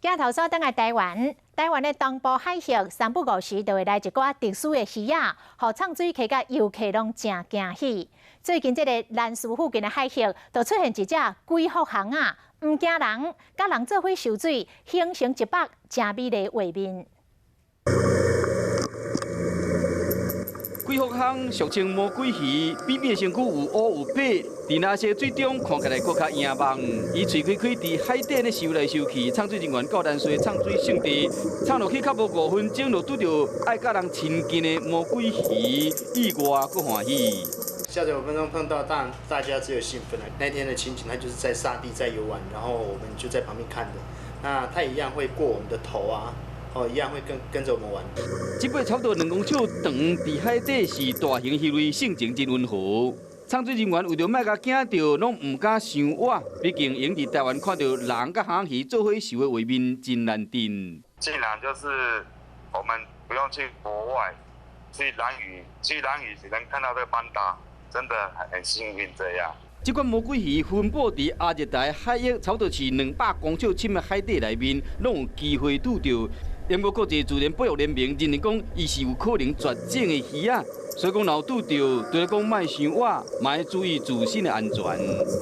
镜头所等来台湾的东部海峡3不5时就会来一寡特殊的鱼仔，互畅水溪甲游客拢真惊喜。最近这个兰屿附近的海峡，就出现一只龟腹航啊，唔惊人，甲人做伙受水，形成一幅真美丽画面。 龟腹航俗称魔鬼鱼，扁扁身躯有乌有白，伫那些水中看起来更较硬梦。伊喙开开伫海底咧游来游去，畅水人员到咱说畅水圣地，畅落去较无5分钟，就拄到爱甲人亲近的魔鬼鱼，意外搁欢喜。下载5分钟碰到，当然大家只有兴奋了。那天的情景，他就是在沙地在游玩，然后我们就在旁边看的。那他一样会过我们的头啊。 一样会跟着我们玩。这尾差不多2公尺长，伫海底是大型鱼类，性情真温和。畅水人员为着莫甲惊到，拢唔敢伤活，毕竟用伫台湾看到人甲航鱼做伙游的画面真难得。竟然就是我们不用去国外，去兰屿只能看到这个班达，真的很幸运这样。 这款魔鬼鱼分布伫亚热带海域，差不多是200公尺深的海底内面，拢有机会拄到。因过国际自然保育联盟认为讲，伊是有可能绝种的鱼啊，所以讲若有拄到，就是讲莫伤活，嘛要注意自身的安全。